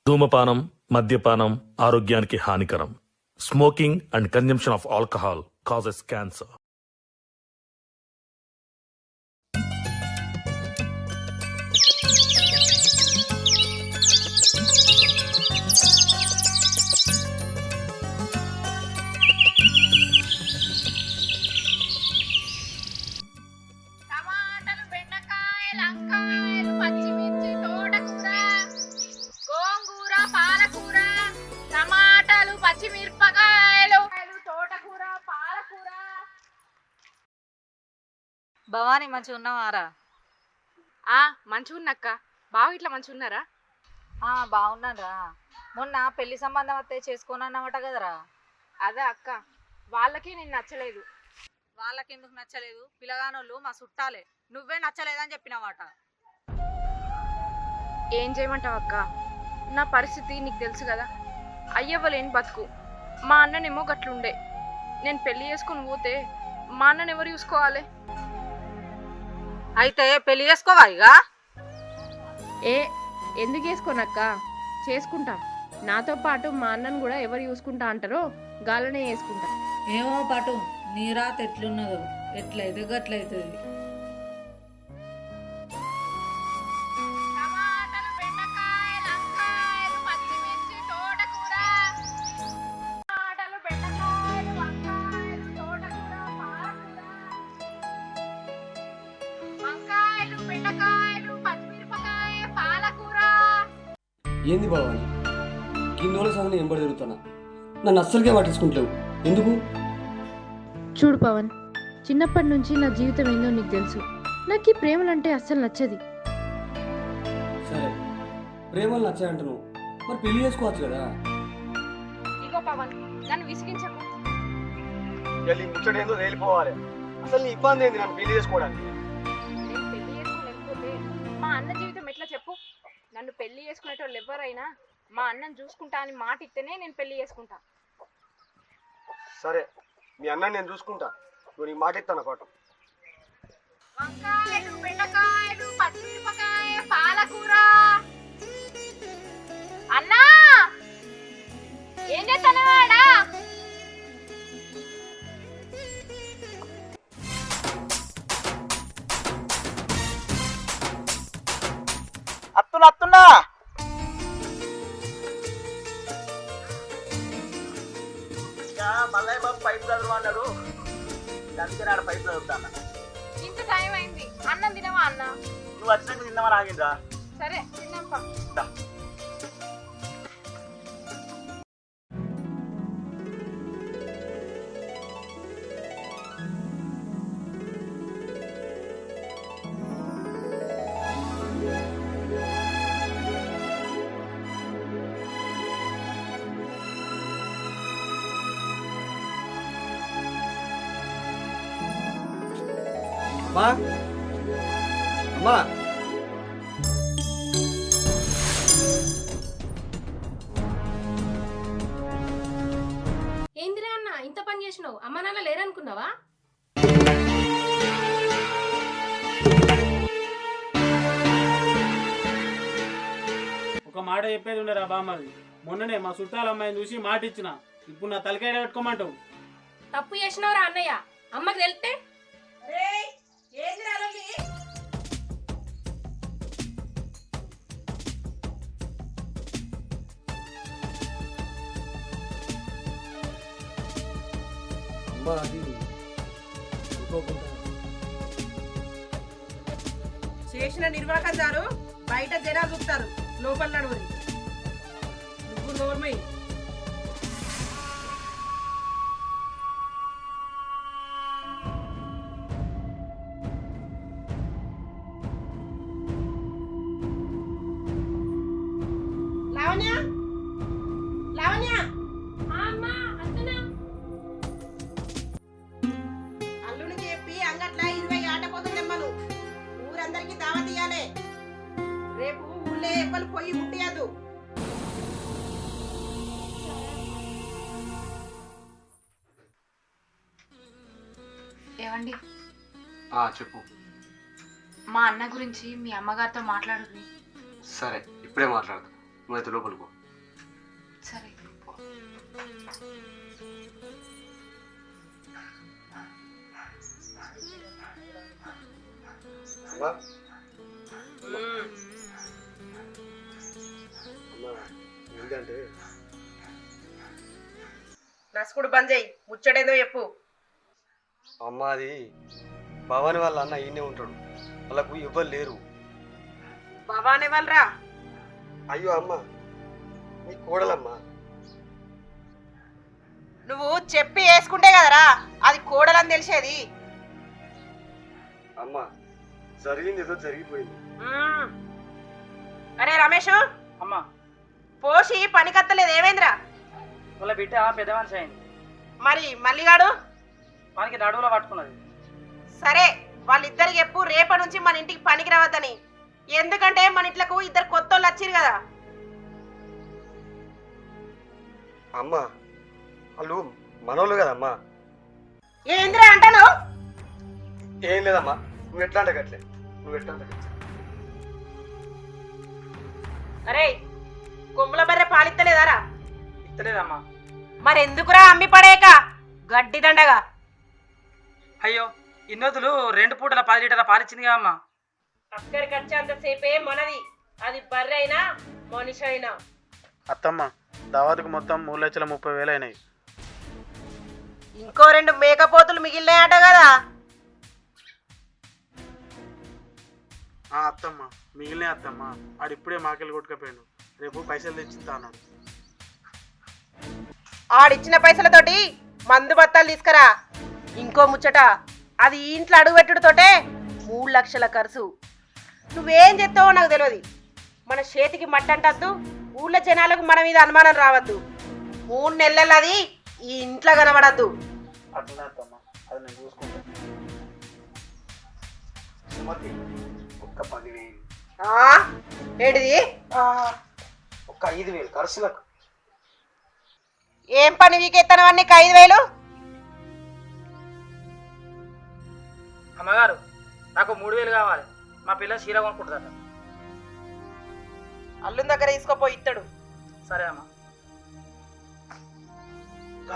ధూమపానం, మద్యపానం ఆరోగ్యానికి హానికరం. Smoking and consumption of alcohol causes cancer. టమాటాలు, బెండకాయలు, వంకాయలు, పచ్చిమిర్చి, తోటకూర, గోంగూర, పాలకూర, టమాటాలు, పచ్చిమిరపకాయలు, తోటకూర, పాలకూర. భవానీ మంచిగా ఉన్నావారా? మంచిగున్నక్క. బాగా ఇట్లా మంచిగున్నారా? బాగున్నారా. మొన్న పెళ్లి సంబంధం వస్తే చేసుకోనన్నమాట కదరా. అదే అక్క, వాళ్ళకి నేను నచ్చలేదు. వాళ్ళకెందుకు నచ్చలేదు? పిల్లగానోళ్ళు మా చుట్టాలే, నువ్వే నచ్చలేదని చెప్పినవాట. ఏం చేయమంటావు అక్క, నా పరిస్థితి నీకు తెలుసు కదా. అయ్యవ్వలేని బతుకు. మా అన్ననేమో గట్లుండే. నేను పెళ్లి చేసుకుని పోతే మా అన్నని ఎవరు చూసుకోవాలి? అయితే పెళ్లి చేసుకోవా ఇక? ఎందుకు చేసుకోనక్క, చేసుకుంటా. నాతో పాటు మా అన్నను కూడా ఎవరు చూసుకుంటా అంటారో గాలనే వేసుకుంటా. ఏమో పాటు నీ రాత ఎట్లున్నదో, ఎట్లయితే గట్లయితుంది. టమాటాలు, బెండకాయలు, వంకాయలు, పచ్చిమిర్చి, తోటకూర. టమాటాలు, బెండకాయలు, వంకాయలు, తోటకూర, పాలకూర. వంకాయలు, బెండకాయలు, పచ్చిమిరపకాయ, పాలకూర. ఏంది బావాలి ఇన్ని రోజుల సంగతి నేను ఎంబడి తిరుగుతున్నా, నన్ను అస్సలుకే పట్టించుకుంటలేవు ఎందుకు? చూడు పవన్, చిన్నప్పటి నుంచి నా జీవితం ఏందో నీకు తెలుసు. నాకు ఈ ప్రేమలంటే అస్సలు నచ్చది. సరే ప్రేమలు నచ్చాయంట నువ్వు, మరి పెళ్లి చేసుకోవచ్చు కదా. ఇగో పవన్, నన్ను విసిగించకు. ముచ్చట ఏందో తేలిపోవాలి. అసలు నీ ఇబ్బంది ఏంది నన్ను పెళ్లి చేసుకోవడానికి? నేను పెళ్లి చేసుకోలేకపోతే మా అన్న జీవితం ఎట్లా చెప్పు? నన్ను పెళ్లి చేసుకునేటోళ్ళు ఎవరైనా మా అన్నను చూసుకుంటా అని మాట ఇస్తేనే నేను పెళ్లి చేసుకుంటా. సరే మీ అన్నని నేను చూసుకుంటా, నువ్వు నీకు మాట ఇస్తాను పాటు. వంకాయలు, బెండకాయలు, పచ్చిమిరపకాయ, పాలకూర. అన్నా, ఏం చేస్తానవాడా? అత్తున్నా మల్లయ్య బాబు పైపు చదువు అన్నాడు, అందుకే నాడు పైపు చదువుతాను. ఇంత టైం అయింది, అన్నం తినవా అన్న? నువ్వు వచ్చినాక తిందామని ఆగిందా? సరే తిన్నాంపా. అమ్మా అమ్మా, ఏందిరా అన్న, ఇంత పని చేసినావు? అమ్మ నాన్న లేరనుకున్నావా? ఒక మాట చెప్పేది ఉండరా బామ్మది. మొన్ననే మా చుట్టాల అమ్మాయిని చూసి మాట ఇచ్చిన, ఇప్పుడు నా తలకాయ పెట్టుకోమంటావు. తప్పు చేసినవరా అన్నయ్య, అమ్మకి తెలితే? అమ్మా అది అనుకోకుండా చేసిన నిర్వాహకం చాలు, బయట జనాలు చూస్తారు, లోపల నడువురి. నువ్వు నోర్మై. లావణ్య, లావణ్య, అల్లునికి చెప్పి అంగట్లా 20 ఆటపోతుందమ్మను ఊరందరికి దావత్ ఇయ్యాలే. రేపు ఊళ్ళో ఎవ్వరు పొయ్యి ముట్టియద్దు. ఏవండి, చెప్పు. మా అన్న గురించి మీ అమ్మగారితో మాట్లాడుతుంది. సరే ఇప్పుడే మాట్లాడదు, నువ్వైతే లోపలికో. అమ్మా అమ్మా ఏంటంటే నసుకుడు బంద్ చేయి, ముచ్చడేదో చెప్పు. అమ్మ అది భవాని వాళ్ళ అన్న ఈయనే ఉంటాడు, వాళ్ళకు ఎవ్వరు లేరు. భవానే వాళ్ళరా? అయ్యో అమ్మ నీ కోడలమ్మా. నువ్వు చెప్పి వేసుకుంటే కదరా అది కోడలని తెలిసేది. అమ్మ జరిగింది ఏదో జరిగిపోయింది. అరే రమేష్, అమ్మా పోసి పని కత్తలేదు, ఏమైందిరా? వాళ్ళ బిడ్డ పెద్ద మనిషి అయింది, మరి మల్లిగాడు మనకి నడువులో పట్టుకున్నది. సరే వాళ్ళిద్దరికి చెప్పు రేపటి నుంచి మన ఇంటికి పనికి రావద్దని. ఎందుకంటే మన ఇంట్లకు ఇద్దరు కొత్త వాళ్ళు వచ్చిరు కదా. అమ్మ వాళ్ళు మనోళ్ళు కదమ్మా. ఏందిరా అంటాను? ఏం లేదమ్మా, నువ్వు ఎట్లా అంటే గట్లే, నువ్వు ఎట్లా అంటే గట్లే. అరే కొమ్ముల బర్రె పాలిత్తలేదారా? ఇస్తలేదమ్మా. మరెందుకురా అమ్మి పడేక గడ్డి దండగా? అయ్యో ఇన్నొద్దులు 2 పూటల 10 లీటర్ల పాలిచ్చింది కదా అమ్మా. అక్కడికి వచ్చేంతసేపే మనది, అది బర్రె అయినా మనిషి అయినా. అత్తమ్మ దావత్కు మొత్తం 3,30,000 అయినాయి. ఇంకో 2 మేకపోతులు మిగిలినాయట కదా. అత్తమ్మ మిగిలిన అత్తమ్మ ఆడిప్పుడే మాకెళ్ళి కొట్టుకపోయాడు, రేపు పైసలు తెచ్చిస్తా అన్నాడు. ఆడిచ్చిన పైసలతోటి మందు బత్తాలు తీసుకురా. ఇంకో ముచ్చట, అది ఈ ఇంట్లో అడుగుపెట్టుడుతోటే 3 లక్షల ఖర్చు. నువ్వేం చెప్తావో నాకు తెలియదు. మన చేతికి మట్టంటద్దు, ఊళ్ళో జనాలకు మన మీద అనుమానం రావద్దు. 3 నెలలు అది ఈ ఇంట్లో కనబడద్దు. అట్లనే అత్తమ్మ, అది నేను చూసుకుంటాను. సుమతి ఒక్క 10,000, ఏంటిది? ఒక్క 5,000 ఖర్చులకు. ఏం పని వీకెత్తనవన్నీ 5,000? అమ్మగారు నాకు 3,000 కావాలి, మా పిల్ల చీర కొనుక్కుంటుందట. అల్లుని దగ్గర తీసుకోపోయి ఇస్తాడు. సరే అమ్మా.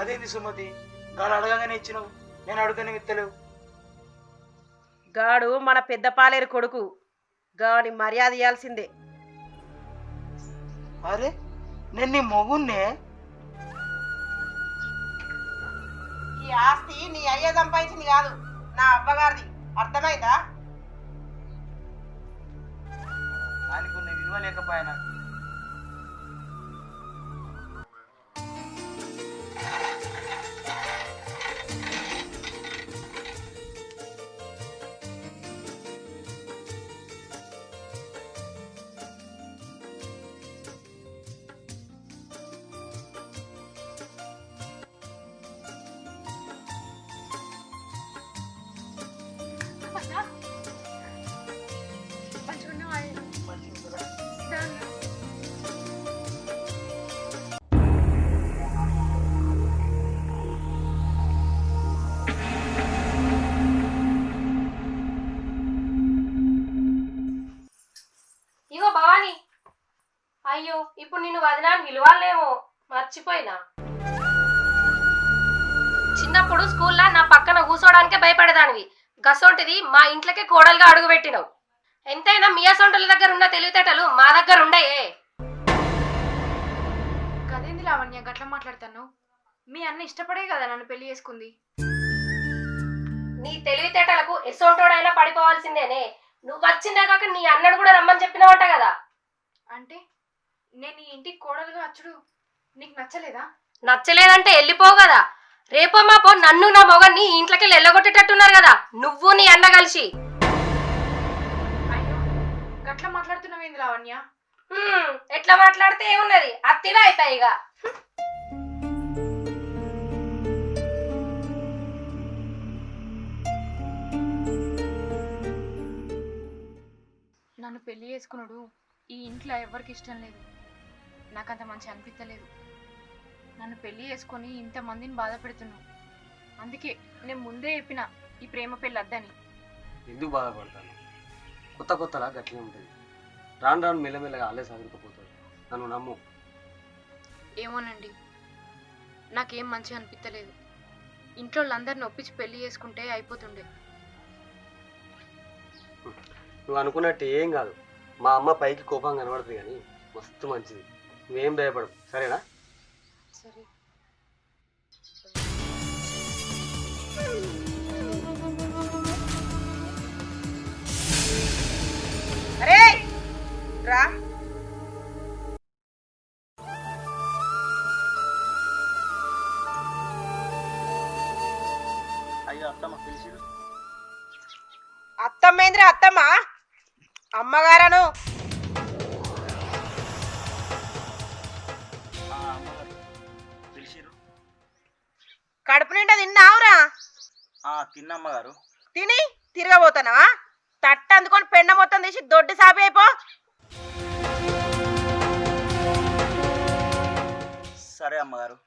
అదేంది సుమతి, గాడు అడగగానే ఇచ్చినావు, నేను అడుగుతానే ఇస్తలేవు. గాడు మన పెద్ద పాలేరు కొడుకు, గాని మర్యాద ఇవ్వాల్సిందే. అరే నేను నీ మొగున్నే. ఈ ఆస్తి నీ అయ్య సంపాదించింది కాదు, నా అవ్వగారిది. అర్థమైందా? దానికి ఉన్న విలువ లేకపోయినా ఇగో భవాని, అయ్యో ఇప్పుడు నిన్ను వదినా నిలవాలేమో మర్చిపోయినా. చిన్నప్పుడు స్కూల్లో నా పక్కన కూర్చోడానికే భయపడేదానివి, గసొంటిది మా ఇంట్లోకే కోడలుగా అడుగు పెట్టినావు. ఎంతైనా మీ అసొంటుల దగ్గర ఉన్న తెలివితేటలు మా దగ్గర ఉండయే. గదేంది లావణ్య గట్లా మాట్లాడతాను? మీ అన్న ఇష్టపడే కదా నన్ను పెళ్లి చేసుకుంది. నీ తెలివితేటలకు ఎసొంటోడైనా పడిపోవాల్సిందేనే. నువ్వు వచ్చిందే కాక నీ అన్నను కూడా రమ్మని చెప్పినావంట కదా. అంటే నేను ఈ ఇంటికి కోడలుగా వచ్చుడు నీకు నచ్చలేదా? నచ్చలేదంటే వెళ్ళిపోవు కదా. రేపో మాపో నన్ను నా మొగన్ని ఇంట్లోకి వెళ్ళగొట్టేటట్టున్నారు కదా నువ్వు నీ అన్న కలిసి. అయ్యో గట్లా మాట్లాడుతున్నావేంది లావణ్య? ఎట్లా మాట్లాడితే ఏమున్నది, అత్తివే అవుతాయి ఇక. నన్ను పెళ్లి చేసుకున్నాడు ఈ ఇంట్లో ఎవరికి ఇష్టం లేదు. నాకంత మంచి అనిపించలేదు. నన్ను పెళ్లి చేసుకొని ఇంతమందిని బాధ పెడుతున్నావు. అందుకే నేను ముందే చెప్పిన ఈ ప్రేమ పెళ్ళి వద్దని. ఎందుకు బాధపడతాను? కొత్తలా గట్లనే ఉంటుంది. రాను రాను మెల్లమెల్లగా ఆలే సాగిపోతుంది. నన్ను నమ్ము. ఏమోనండి, నాకేం మంచిగా అనిపించలేదు. ఇంట్లో వాళ్ళందరిని ఒప్పించి పెళ్లి చేసుకుంటే అయిపోతుండే. నువ్వు అనుకున్నట్టు ఏం కాదు. మా అమ్మ పైకి కోపం కనబడుతుంది కానీ మస్తు మంచిది. నువ్వేం భయపడవు, సరేనా? సరే. అరే రా. అయ్యో అత్తమ్మ పిలిచిరు. అత్తమ్మేంద్ర అత్తమ్మ, అమ్మగారను. అమ్మగారు పిలిచిరు. కడుపు నిండా తిన్నావురా? తిన్నమ్మగారు. తిని తిరగబోతున్నావా? తట్ట అందుకొని పెండ మొత్తం తీసి దొడ్డి సాపి అయిపో. సరే అమ్మగారు.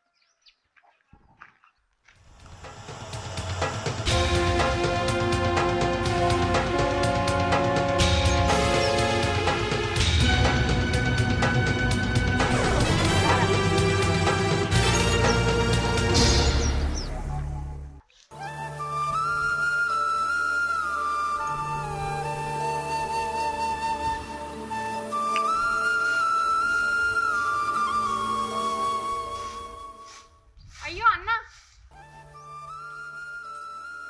అయ్యో అన్న,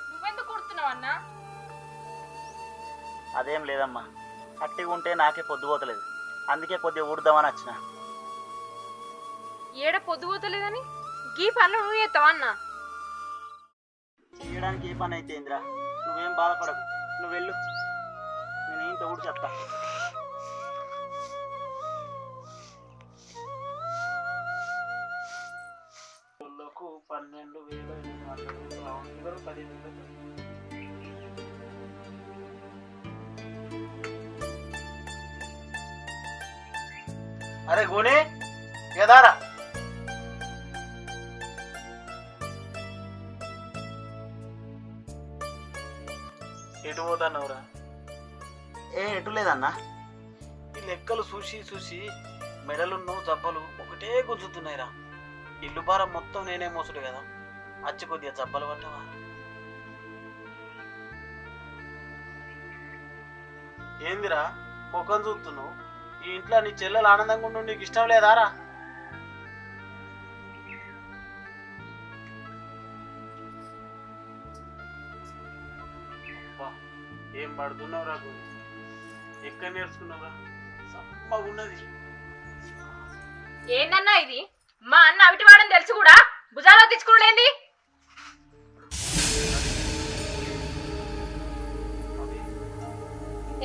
నువ్వెందుకు కుడుతున్నావు అన్న? అదేం లేదమ్మా, అట్టిగా ఉంటే నాకే పొద్దుపోతలేదు, అందుకే కొద్దిగా ఊడదామని వచ్చిన. ఏడ పొద్దుపోతలేదని గీ పనులు నువ్వు చేస్తావా అన్న? చేయడానికి ఏ పని అయితే ఇందిరా, నువ్వేం బాధపడకు, నువ్వు వెళ్ళు, నేను ఇంత ఊడి చెప్తా. ఊళ్ళోకు 12,800 15,000. అరే గోనే ఏదారా? ఎటు పోతానవరా? ఎటు లేదన్నా. ఈ లెక్కలు చూసి చూసి మెడలున్నో జబ్బలు ఒకటే గుంజుతున్నాయిరా. ఇల్లు భారం మొత్తం నేనే మోసుడు కదా, అచ్చి కొద్దిగా జబ్బలు పట్టవా? ఏందిరా ముఖం చూస్తున్నావు? ఈ ఇంట్లో నీ చెల్లెలు ఆనందంగా ఉండు నీకు ఇష్టం లేదారా? అబ్బా, ఏం పడుతున్నావు రా? ఎక్కడ నేర్చుకున్నావురా? సమ్మగున్నది. ఏందన్నా ఇది? మా అన్న అవిటివాడని తెలుసు కూడా భుజాలో తెచ్చుకునేంది?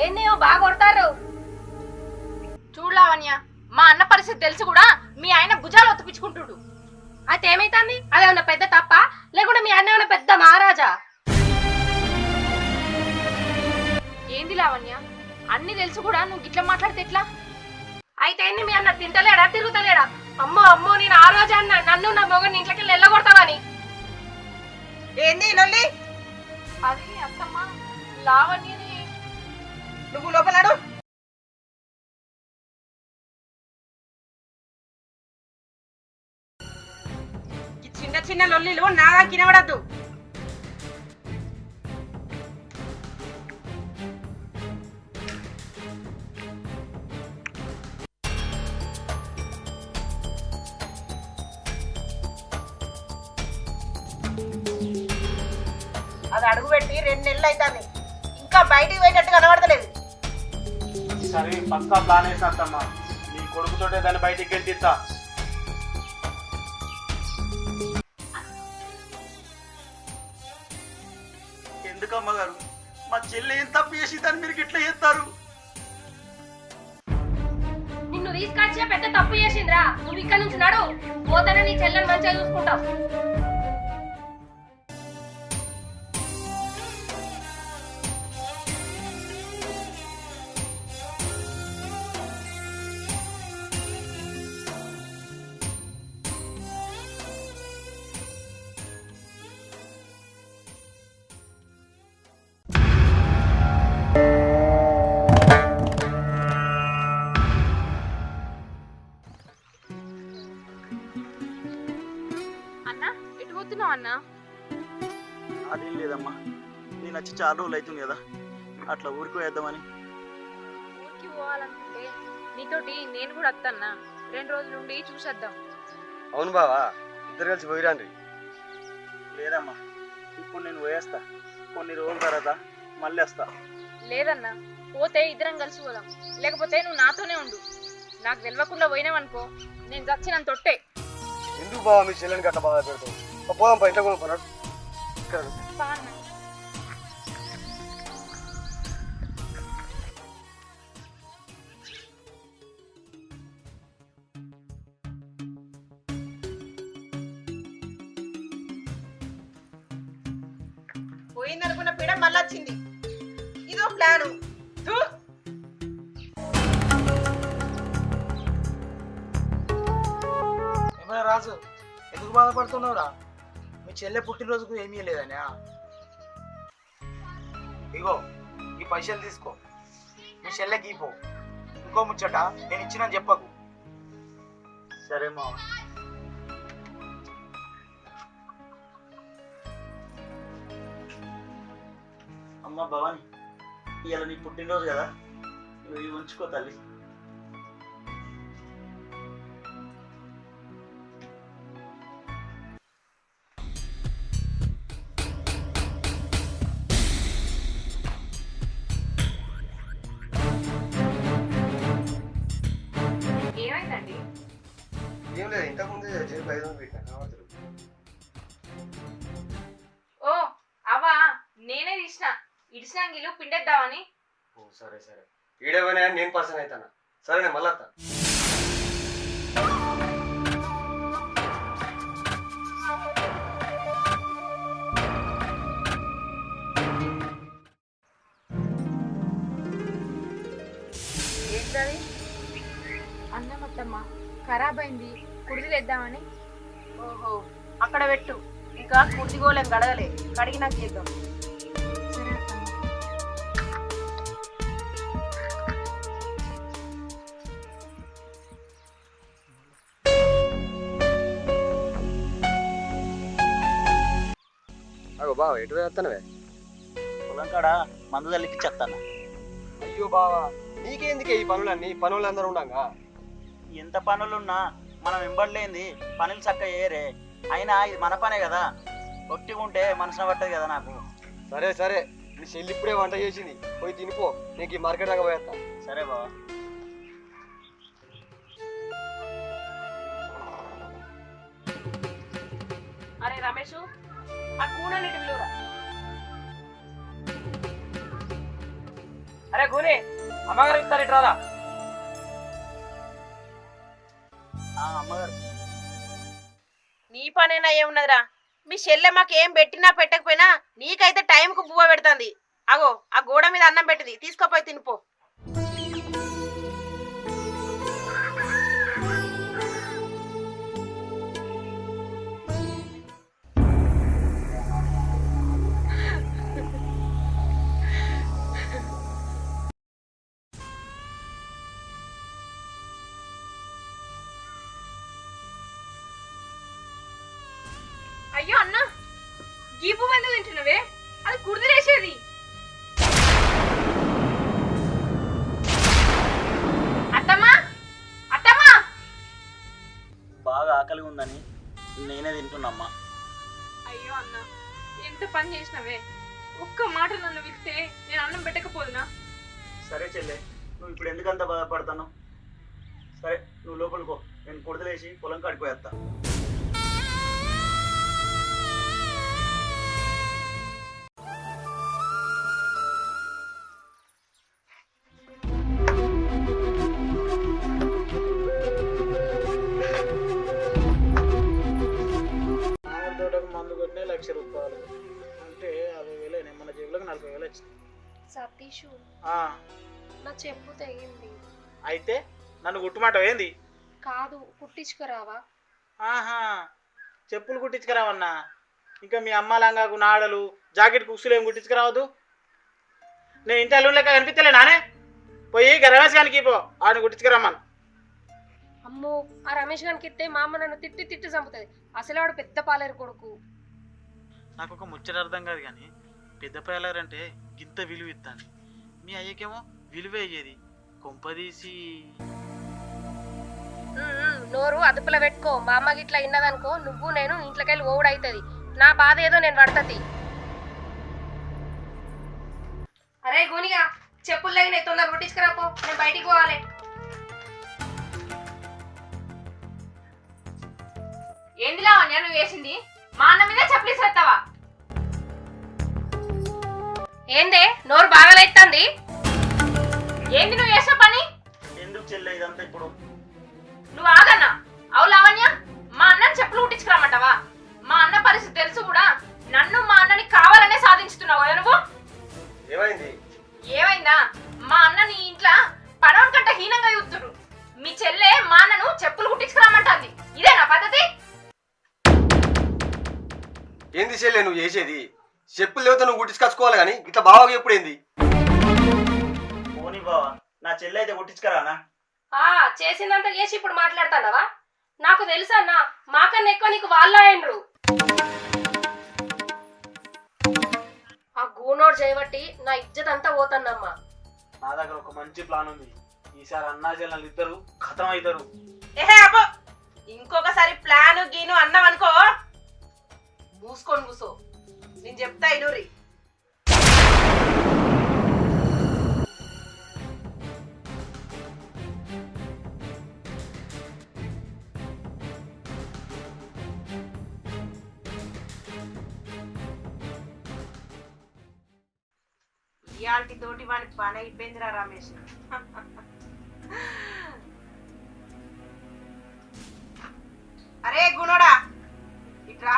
ఏందేమో బాగా కొడతారు. చూడలావణ్య, మా అన్న పరిస్థితి తెలుసు కూడా మీ ఆయన భుజాలు ఒత్తిపించుకుంటుడు. అయితే ఏమైతుంది? అదేమన్నా పెద్ద తప్ప, లేకుంటే మీ అన్న ఏమన్నా పెద్ద మహారాజా? ఏంది లావణ్య, అన్ని తెలుసు కూడా నువ్వు గిట్లా మాట్లాడితే ఎట్లా? అయితే ఏంది, మీ అన్న తింటలేడా తిరుగుతలేడా? అమ్మో అమ్మో, నేను ఆ రోజు అన్న నన్ను నా మొగని ఇంట్లోకి వెళ్ళగొడతావని. ఏంది లొల్లి? అది అత్తమ్మ, లావణ్యని నువ్వు లోపలడు. ఈ చిన్న చిన్న లొల్లిలు నాగా కినబడద్దు. అది అడుగు పెట్టి 2 నెలలు అవుతుంది, ఇంకా బయటికి పోయేటట్టు కనబడతలేదు. సరే పక్కా ప్లాన్ వేసినట్టమ్మా, నీ కొడుకుతోటే దాన్ని బయటికి గెంటిస్తా. ఎందుకమ్మగారు, మా చెల్లి ఏం తప్పు చేసి దాన్ని మీరు ఇట్లా చేస్తారు? నిన్ను తీసుకొచ్చే పెద్ద తప్పు చేసిందిరా. నువ్వు ఇక్కడ నుంచి నడు, పోతానే నీ చెల్లెని మంచిగా చూసుకుంటావు. అన్న ఎటు పోతున్నావు అన్న? అదేం లేదమ్మా, నేను వచ్చి చాలా రోజులు అవుతుంది కదా, అట్లా ఊరికి వేద్దామని. ఇంటికి పోవాలనుకుంటే నీతోటి నేను కూడా వస్తానా 2 రోజుల నుండి చూసేద్దాం. అవును బావా, ఇద్దరు కలిసి పోయిరాండి. లేదమ్మా, ఇప్పుడు నేను పోయేస్తా. కొన్ని రోజుల తర్వాత మళ్ళీ వస్తా. లేదన్నా, పోతే ఇద్దరం కలిసి పోదాం, లేకపోతే నువ్వు నాతోనే ఉండు. నాకు తెలియకుండా పోయినావనుకో నేను చచ్చినంత తొట్టే. ఎందుకు బావా మీ చెల్లెని గట్ట బాగా పెడతావు? పోదాం పా, ఇంట్లో కూడా పన్నాడు. పా అన్న. పోయిందనుకున్న పీడ మళ్ళీ వచ్చింది. ఇదో ప్లాను. ధూ. ఏమైనా రాజు, ఎందుకు బాధపడుతున్నావురా? మీ చెల్లె పుట్టినరోజుకు ఏమీ లేదనా? ఇగో ఈ పైసలు తీసుకో, మీ చెల్లెకి ఇపో. ఇంకో ముచ్చట, నేను ఇచ్చిన చెప్పకు. సరే మామ. అమ్మ భవాని, ఇవాళ నీ పుట్టినరోజు కదా, నువ్వు ఇవి ఉంచుకో తల్లి. ఏమైందండి? ఏం లేదు, ఇంతకుముందు జేబు 500 పెట్టినా కనబడుతుంది. ఓ అవా, నేనే తీసిన ఇడిసినంగిలు పిండేద్దామని. ఓ సరే సరే, ఈడేమైనా నేను పర్సన్ అవుతానా? సరే నేను మళ్ళీ వస్తా. ఏంటది? అన్నమత్తమ్మ ఖరాబ్ అయింది, కుడిలేద్దామని. ఓహో, అక్కడ పెట్టు. ఇంకా కుర్దిగోలేం గడగలే, కడిగి నాకు చేద్దాం. సరే అత్తమ్మ. అగో బావ, ఎటు వేస్తానవే? పొలం కాడ మందు తల్లికి చెప్తాను. అయ్యో బావా, నీకేందుకే ఈ పనులన్నీ? పనులు అందరూ ఉండగా ఎంత పనులున్నా మనం వెంబడలేంది పనులు చక్క ఏరే. అయినా ఇది మన పనే కదా, ఒట్టిగా ఉంటే మనసున పట్టదు కదా నాకు. సరే సరే, నీ చెల్లి ఇప్పుడే వంట చేసింది, పోయి తినిపో. నీకు ఈ మార్కెట్ దాకా పోయేస్తా. సరే బావా. అరే రమేష్, ఆ కూనన్నిటి విలువరా. అరే గోనే, అమ్మగారు ఇస్తారు ఇటు రాదా? అమ్మగారు, నీ పనైనా ఏమున్నదిరా? మీ చెల్లె మాకు ఏం పెట్టినా పెట్టకపోయినా నీకైతే టైంకు బువ్వ పెడుతుంది. అగో ఆ గోడ మీద అన్నం పెట్టింది, తీసుకోపోయి తినిపో. అయ్యో అన్న, గీపు మందు తింటున్నవే, అది కుడిదిలేసేది. అత్తమ్మా, అత్తమ్మా. బాగా ఆకలి ఉందని నేనే తింటున్నామ్మా. అయ్యో అన్న, ఎంత పని చేసినవే. ఒక్క మాట నన్ను పిలిస్తే నేను అన్నం పెట్టకపోదునా? సరే చెల్లె, నువ్వు ఇప్పుడు ఎందుకంత బాధపడతాను? సరే నువ్వు లోపలికో, నేను పొడిదలేసి పొలం కాడిపోయేస్తా. తోటకు మందు కొట్టిన 1,00,000 రూపాయలు అంటే 50,000. మన జేబులోకి 40,000 వచ్చింది. సతీషు, ఆ, నా చెప్పు తెగింది. అయితే నన్ను గుట్టుమాట ఏంది? కాదు, కుట్టించుకురావా? ఆహా, చెప్పులు కుట్టించుకురావన్నా? ఇంకా మీ అమ్మ లంగాకు నాడలు జాకెట్ కుక్సులు ఏం కుట్టించుకురావద్దు? నేను ఇంటి అల్లు లెక్క కనిపించలే నానే? పోయి రమేష్ గారికి పో, ఆడిని కుట్టించుకురమ్మను. అమ్మో, ఆ రమేష్ గారికి ఇస్తే మా అమ్మ నన్ను తిట్టి తిట్టి చంపుతుంది. అసలు వాడు పెద్ద పాలేరు కొడుకు. నాకు ఒక ముచ్చట అర్థం కాదు కానీ, పెద్ద పాలేరు అంటే గింత విలువ ఇస్తాను, మీ అయ్యకేమో విలువ అయ్యేది. కొంపదీసి నోరు అదుపులో పెట్టుకో. మా అమ్మ గిట్లా ఇన్నదనుకో నువ్వు నేను ఇంట్లోకెళ్ళి ఓవుడైతుంది. నా బాధ ఏదో నేను పడతది. అరే గోనిగా చెప్పులు లేని తొందర కొట్టించుకురాపో, నేను బయటికి పోవాలి. ఏంది లావణ్య నువ్వు వేసింది? మా అన్న మీద చెప్పులు ఇస్తావా? ఏందే నోరు బాగా లేస్తుంది? ఏంది నువ్వు చేసే పని? ఎందుకు చెల్లె ఇదంతా ఇప్పుడు? నువ్వు ఆగన్నా. అవు లావణ్య, మా అన్నని చెప్పులు కుట్టించుకురామంటావా? మా అన్న పరిస్థితి తెలుసు కూడా. నన్ను మా అన్నని కావాలనే సాధించుతున్నావు కదా నువ్వు. ఏమైంది? ఏమైందా? మా అన్న నీ ఇంట్లో పడవని కంటే హీనంగా చూస్తురు. మీ చెల్లె మా అన్నను చెప్పులు కుట్టించుకురామంటుంది. ఇదేనా పద్ధతి? ఏంది చెల్లె నువ్వు చేసేది? చెప్పులు లేకపోతే నువ్వు గుట్టించుకొచ్చుకోవాలి కానీ ఇట్లా బాగా ఎప్పుడు ఏంది? పోనీ బావా, నా చెల్లె అయితే కుట్టించుకరానా? చేసిందంతా చేసి ఇప్పుడు మాట్లాడతానవా? నాకు తెలుసా అన్న, మాకన్నా ఎక్కువ నీకు వాళ్ళ అయినరు. ఆ గూనోడు చేయబట్టి నా ఇజ్జత్ అంతా పోతానమ్మా. నా దగ్గర ఒక మంచి ప్లాన్ ఉంది. ఈసారి అన్నా చెల్లెలు ఇద్దరు ఖతం అవుతారు. ఏహే అబ్బో, ఇంకొకసారి ప్లాను గీను అన్నాం అనుకో మూసుకొని కూసో. నేను చెప్తా ఇనూరి. ఇయాల్టి తోటి వాని పని అయిపోయిందిరా రమేష్. అరే గుణోడా ఇట్రా.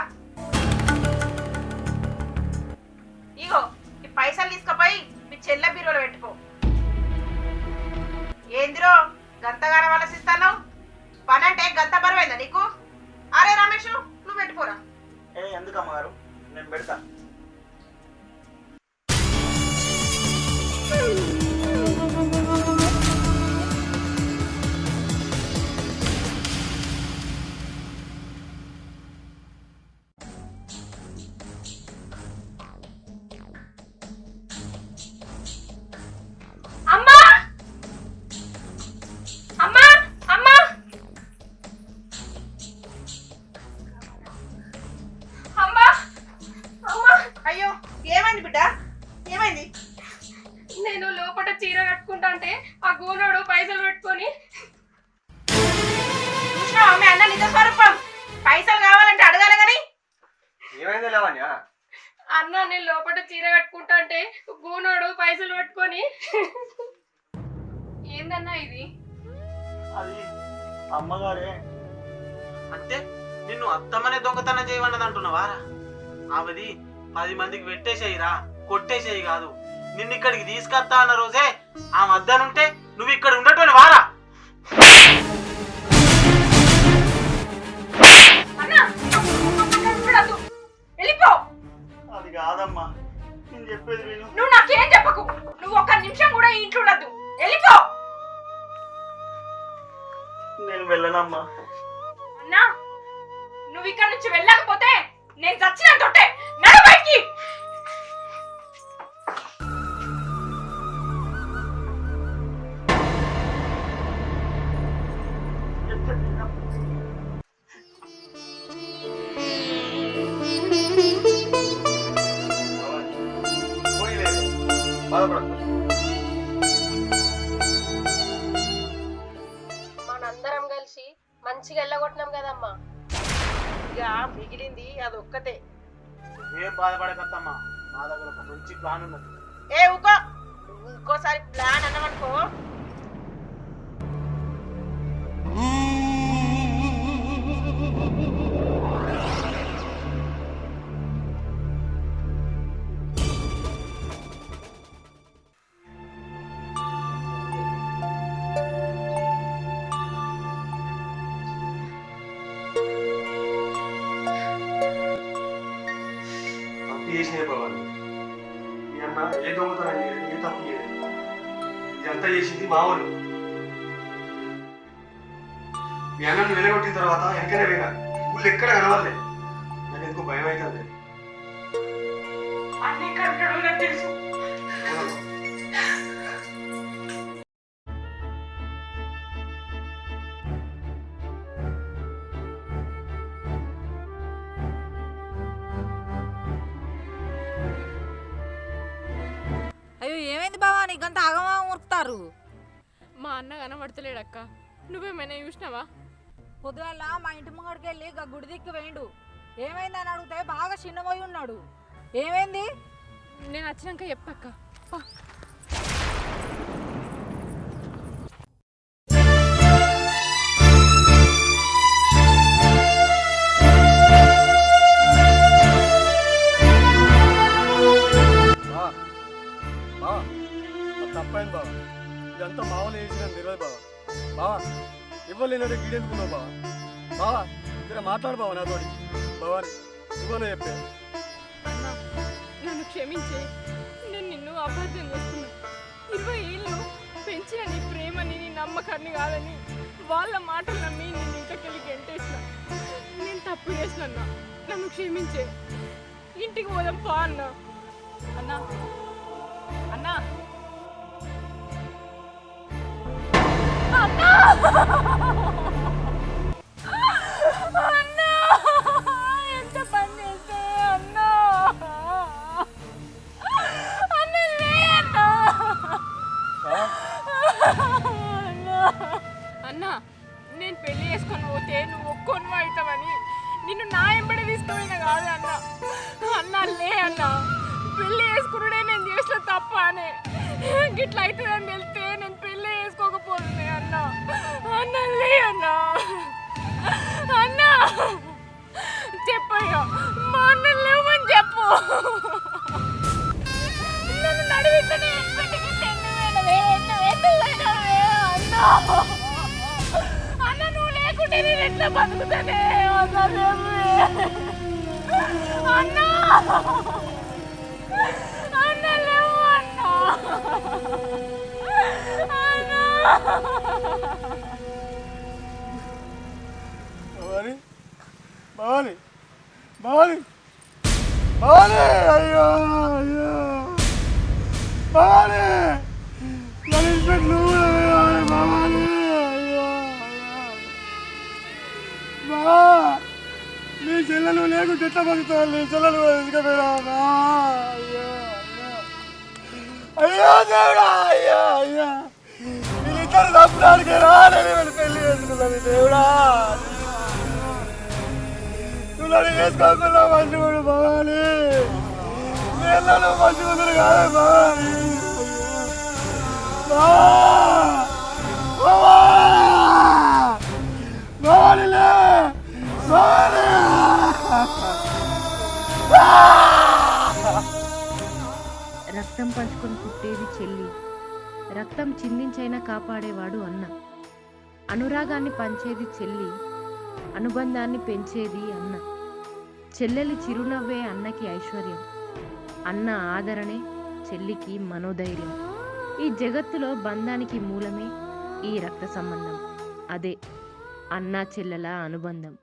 ఇగో ఈ పైసలు తీసుకుపోయి మీ చెల్లె బీరోలో పెట్టుకో. ఏందిరో గంతగానం ఆలోచిస్తాను? పని అంటే గంత బరువైందా నీకు? అరే రమేష్ నువ్వు పెట్టుకోరా. ఎందుకు అమ్మగారు, నేను పెడతా. అమ్మా అమ్మా అమ్మా అమ్మా అమ్మా. అయ్యో ఏమైంది బిడ్డ? ఏమైంది? నేను లోపల చీర కట్టుకుంటా అంటే ఆ గూనోడు పైసలు పెట్టుకొని. చూసినావా మీ అన్న నిజ స్వరూపం? పైసలు కావాలంటే అడగాలి గాని. ఏమైంది లావణ్య? అన్న నేను లోపల చీర కట్టుకుంటా అంటే గూనోడు పైసలు పెట్టుకొని. ఏందన్నా ఇది? అది అమ్మగారే. అంటే నిన్ను అత్తమ్మనే దొంగతనం చేయమన్నది అంటున్నావా? ఆమెది 10 మందికి పెట్టేసేయిరా, కొట్టేసేయి కాదు. నిన్ను ఇక్కడికి తీసుకొస్తా అన్న రోజే ఆ మద్దనుంటే నువ్వు ఇక్కడ ఉండటం వారా? వెళ్ళిపో. అది కాదమ్మా, నేను చెప్పేది విను. నువ్వు నాకేం చెప్పకు. నువ్వు ఒక్క నిమిషం కూడా ఈ ఇంట్లో ఉండద్దు. వెళ్ళిపో. నేను వెళ్ళనమ్మా. అన్నా నువ్వు ఇక్కడ నుంచి వెళ్ళకపోతే నేను చచ్చిన తొట్టే. నడు బయటికి. మనందరం కలిసి మంచిగా వెళ్ళగొట్టినాం కదమ్మా. ఇక మిగిలింది అదొక్కతే. ఏం బాధపడకత్తమ్మా, నా దగ్గర ఒక మంచి ప్లాన్ ఉన్నది. ఏ ఊకో, నువ్వు ఇంకోసారి ప్లాన్ అన్నావనుకో. చేసినే భవాని, మీ అన్న ఏ దొంగతనం చేయలేదు, ఏ తప్పు చేయలేదు. ఇదంతా చేసింది మా వాళ్ళు. మీ అన్నను వెలగొట్టిన తర్వాత వెనకనే పోయినా ఊళ్ళు ఎక్కడ కనవాలే. నాకు ఎందుకు భయం అవుతుంది. అన్ని కరెక్ట్ తెలుసు. ఏమైంది భవాని గంత ఆగమా ఉరుకుతారు? మా అన్న కనబడతలేడక్క, నువ్వేమైనా చూసినావా? పొద్దుగల మా ఇంటి ముంగడికి వెళ్ళి గుడి దిక్కు వేయండు. ఏమైందని అడిగితే బాగా చిన్నపోయి ఉన్నాడు. ఏమైంది? నేను వచ్చినాక చెప్పక్క. తప్పైంది బావ, ఇదంతా మామూలు వేసిన తెలియదు బావ. బావా ఇవ్వలేనట్టు గీడెందుకున్నావు బావ. బావా ఇక్కడ మాట్లాడు బావ నాతోటి. బావాని ఇవ్వలే చెప్పే. అన్న నన్ను క్షమించే, నేను నిన్ను అబద్ధం చేస్తున్నా. 20 ఏళ్ళు పెంచిన నీ ప్రేమని, నీ నమ్మకాన్ని కాదని వాళ్ళ మాటలు నమ్మి నేను ఇంట్లోకెళ్ళి గెంటేసిన. నేను తప్పు చేసిన అన్న, నన్ను క్షమించే. ఇంటికి పోదాం పా అన్న. అన్నా అన్నా అన్నా ఎంత పని చేస్తే అన్నా. అన్న లే అన్నా. అన్నా నేను పెళ్లి చేసుకొని పోతే నువ్వు ఒక్కొని అవుతావని నిన్ను నా ఎంబడి తీసుకుపోయినా కాదు అన్న. అన్నా లే అన్నా, పెళ్లి చేసుకున్నాడే నేను చేసిన తప్ప అనే. గిట్లా అవుతుందని తెలిస్తే నేను పెళ్లి చేసుకోకపోతుంది అన్న. అన్న లే అన్నా. అన్నా చెప్పయ్యా, మా అన్న లేవని చెప్పు. నన్ను నడివించనే అన్నా. అన్న నువ్వు లేకుంటే నేను ఎట్లా బతుకుతానే? అన్నా అన్నా అన్న లేవు అన్నా. భవాని భవాని భవాని భవాని అయ్యో అయ్యో భవాని నన్ను ఇంటికి నువ్వు భవాని అయ్యో బా నీ చెల్లెలు లేకుంటే ఎట్లా బతుకుతావు? నీ చెల్లెలు తీసుకుపోయినా అయ్యో అయ్యో దేవుడా అయ్యో అయ్యో వీళ్ళిద్దరు తప్పడానికి రాలని పెళ్లి చేసుకున్నది దేవుడా. నువ్వు వేసుకోకుండా మంచివాడు భవాని, నీళ్ళలో మంచివాడు కాదు భవాని. భవానిలే భవాని. రక్తం పంచుకొని పుట్టేది చెల్లి, రక్తం చిందించైనా కాపాడేవాడు అన్న. అనురాగాన్ని పంచేది చెల్లి, అనుబంధాన్ని పెంచేది అన్న. చెల్లెలి చిరునవ్వే అన్నకి ఐశ్వర్యం, అన్న ఆదరణే చెల్లికి మనోధైర్యం. ఈ జగత్తులో బంధానికి మూలమే ఈ రక్త సంబంధం, అదే అన్నా చెల్లెల అనుబంధం.